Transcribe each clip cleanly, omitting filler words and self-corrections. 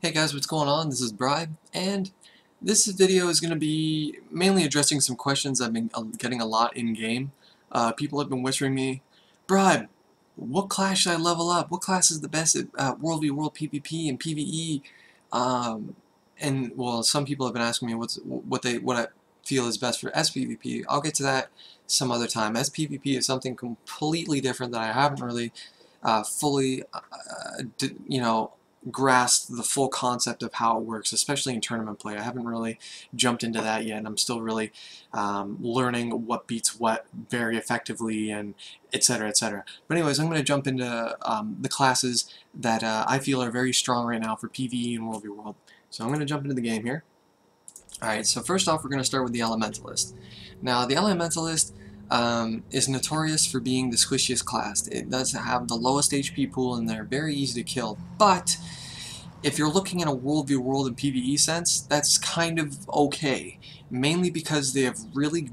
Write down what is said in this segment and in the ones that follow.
Hey guys, what's going on? This is Bribe, and this video is going to be mainly addressing some questions I've been getting a lot in-game. People have been whispering me, Bribe, what class should I level up? What class is the best at World v World PvP and PvE? And well, some people have been asking me what I feel is best for SPvP. I'll get to that some other time. SPvP is something completely different that I haven't really fully, grasp the full concept of how it works, especially in tournament play. I haven't really jumped into that yet, and I'm still really learning what beats what very effectively, and etc. etc. But anyways, I'm going to jump into the classes that I feel are very strong right now for PvE and World v World. So I'm going to jump into the game here. Alright, so first off we're going to start with the Elementalist. Now the Elementalist is notorious for being the squishiest class. It does have the lowest HP pool and they're very easy to kill, but if you're looking at a World v World and PvE sense, that's kind of okay. Mainly because they have really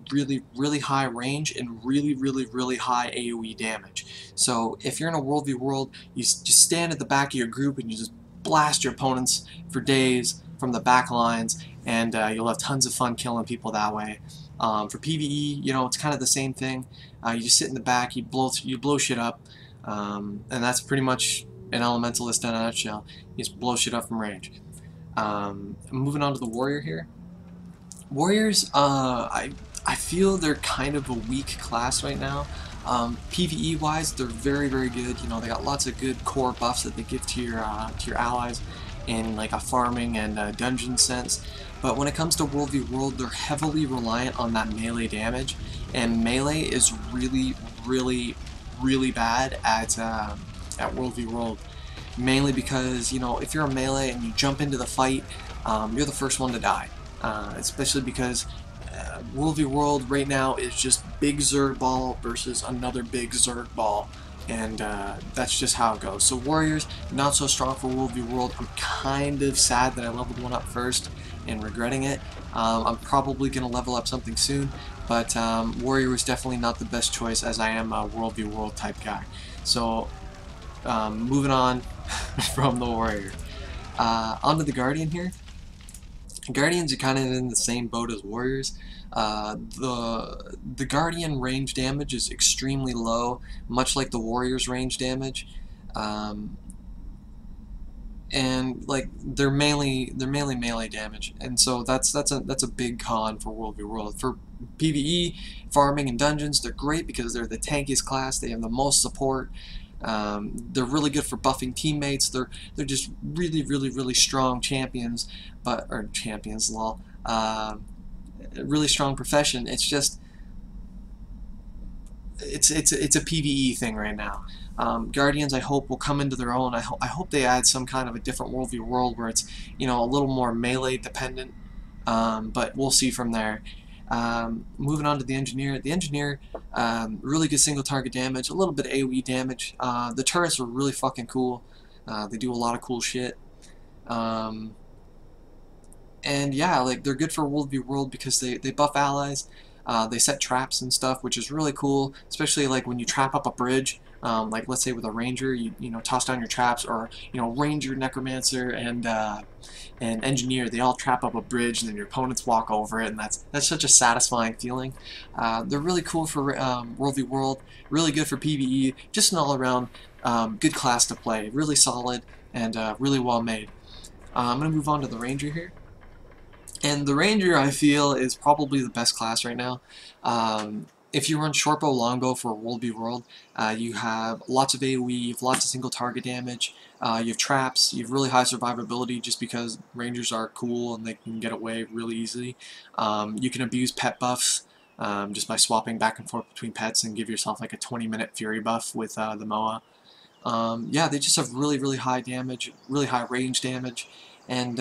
high range and really high AoE damage. So if you're in a World v World, you just stand at the back of your group and you just blast your opponents for days from the back lines, and you'll have tons of fun killing people that way. For PvE, you know, it's kind of the same thing. You just sit in the back, you blow shit up, and that's pretty much an Elementalist in a nutshell. You just blow shit up from range. Moving on to the Warrior here. Warriors, I feel they're kind of a weak class right now. PvE wise, they're very good. You know, they got lots of good core buffs that they give to your allies in like a farming and dungeon sense. But when it comes to World v World, they're heavily reliant on that melee damage, and melee is really bad at World v World. Mainly because, you know, if you're a melee and you jump into the fight, you're the first one to die. Especially because World v World right now is just big Zerg ball versus another big Zerg ball, and that's just how it goes. So Warriors, not so strong for World v World. I'm kind of sad that I leveled one up first and regretting it. I'm probably going to level up something soon, but Warrior was definitely not the best choice, as I am a World v World type guy. So moving on from the Warrior. Onto the Guardian here. Guardians are kind of in the same boat as Warriors. The Guardian range damage is extremely low, much like the Warrior's range damage, and like they're mainly melee damage, and so that's a big con for World v World. For PvE, farming, and dungeons, they're great because they're the tankiest class. They have the most support. They're really good for buffing teammates. They're just really strong champions, or champions, lol. Really strong profession. It's just it's a PvE thing right now. Guardians, I hope, will come into their own. I hope they add some kind of a different World v World where it's, you know, a little more melee dependent. But we'll see from there. Moving on to the Engineer. The Engineer, really good single target damage, a little bit of AoE damage. The turrets are really fucking cool. They do a lot of cool shit. And yeah, like they're good for World v World because they buff allies. They set traps and stuff, which is really cool, especially like when you trap up a bridge. Like let's say with a Ranger, you know, toss down your traps, or you know, Ranger, Necromancer, and Engineer, they all trap up a bridge, and then your opponents walk over it, and that's such a satisfying feeling. They're really cool for World v World, really good for PvE, just an all-around good class to play, really solid and really well made. I'm gonna move on to the Ranger here. And the Ranger, I feel, is probably the best class right now. If you run shortbow, longbow for World v World, you have lots of AoE, you have lots of single target damage, you have traps, you have really high survivability just because Rangers are cool and they can get away really easily. You can abuse pet buffs just by swapping back and forth between pets and give yourself like a 20-minute Fury buff with the Moa. Yeah, they just have really high damage, really high range damage. And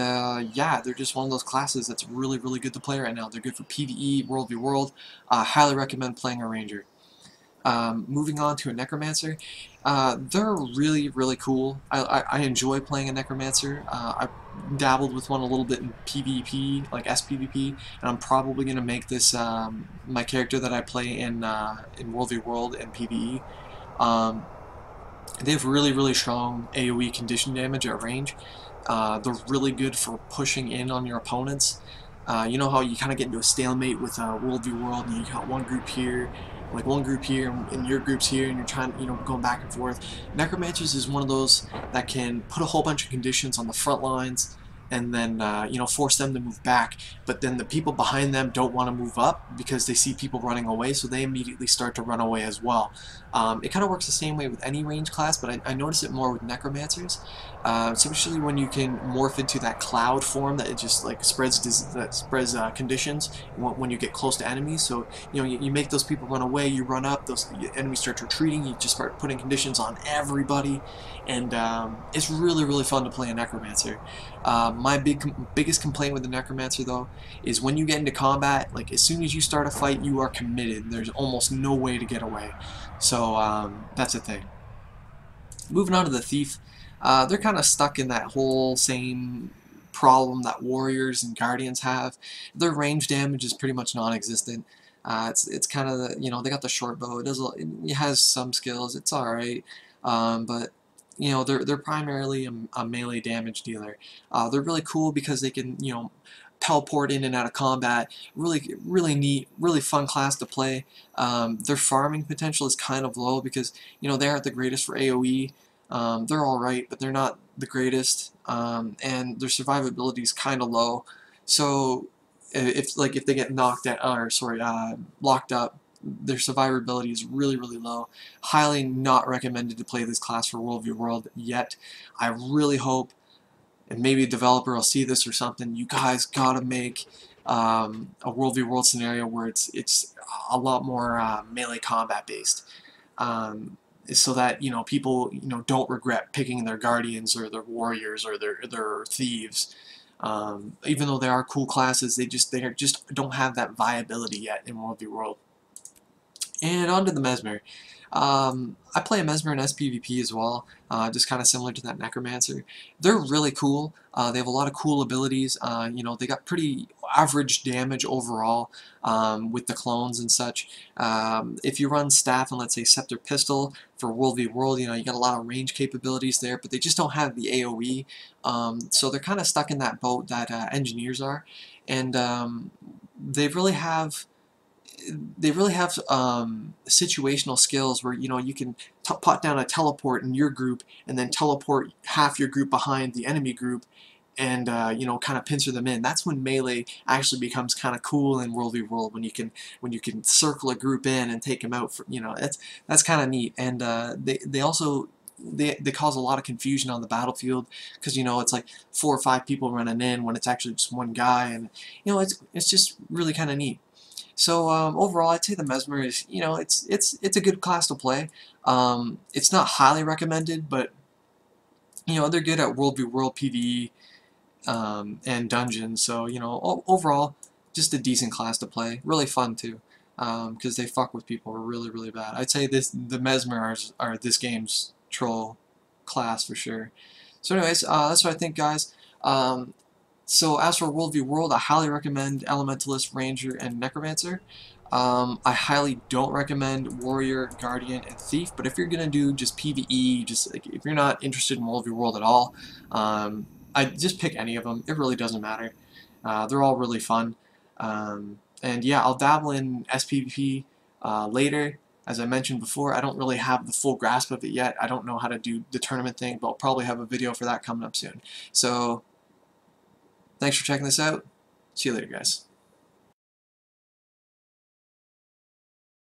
yeah, they're just one of those classes that's really good to play right now. They're good for PvE, World v World. Highly recommend playing a Ranger. Moving on to a Necromancer. They're really cool. I enjoy playing a Necromancer. I dabbled with one a little bit in PvP, like SPvP, and I'm probably going to make this my character that I play in World v World and PvE. They have really strong AoE condition damage at range. They're really good for pushing in on your opponents. You know how you kind of get into a stalemate with World v World, and you got one group here, like one group here, and your group's here, and you're trying, going back and forth. Necromancers is one of those that can put a whole bunch of conditions on the front lines, and then force them to move back. But then the people behind them don't want to move up because they see people running away, so they immediately start to run away as well. It kind of works the same way with any range class, but I notice it more with necromancers, especially when you can morph into that cloud form that it just like spreads conditions when you get close to enemies. So you make those people run away, you run up, those enemies start retreating, you just start putting conditions on everybody, and it's really fun to play a necromancer. My biggest complaint with the necromancer though is when you get into combat, like as soon as you start a fight, you are committed. There's almost no way to get away. So that's the thing. Moving on to the thief, they're kind of stuck in that whole same problem that warriors and guardians have. Their range damage is pretty much non-existent. It's kind of they got the short bow. It has some skills. It's all right, but they're primarily a melee damage dealer. They're really cool because they can teleport in and out of combat. Really neat, really fun class to play. Their farming potential is kind of low because they aren't the greatest for AoE. They're alright, but they're not the greatest, and their survivability is kind of low. So if they get knocked out, or sorry, locked up, their survivability is really low. Highly not recommended to play this class for World v World yet. I really hope, and maybe a developer will see this or something, you guys gotta make a World v World scenario where it's a lot more melee combat based. So that people don't regret picking their guardians or their warriors or their thieves. Even though they are cool classes, they just don't have that viability yet in World v World. And on to the mesmer. I play a mesmer in SPVP as well, just kind of similar to that necromancer. They're really cool. They have a lot of cool abilities. They got pretty average damage overall with the clones and such. If you run staff and let's say scepter pistol for World v World, you got a lot of range capabilities there, but they just don't have the AoE. So they're kind of stuck in that boat that engineers are, and they really have situational skills where you can pot down a teleport in your group and then teleport half your group behind the enemy group, and kind of pincer them in. That's when melee actually becomes kind of cool in World v World, when you can circle a group in and take them out. That's kind of neat, and they also cause a lot of confusion on the battlefield because it's like 4 or 5 people running in when it's actually just one guy, and it's just really kind of neat. So overall, I'd say the mesmer is, it's a good class to play. It's not highly recommended, but they're good at World v World PvE and dungeons. So overall, just a decent class to play. Really fun too, because they fuck with people really bad. I'd say the mesmer are this game's troll class for sure. So anyways, that's what I think, guys. So as for World v World, I highly recommend Elementalist, Ranger, and Necromancer. I highly don't recommend Warrior, Guardian, and Thief, but if you're going to do just PvE, if you're not interested in World v World at all, I just pick any of them. It really doesn't matter. They're all really fun. And yeah, I'll dabble in SPVP later. As I mentioned before, I don't really have the full grasp of it yet. I don't know how to do the tournament thing, but I'll probably have a video for that coming up soon. So thanks for checking this out. See you later, guys.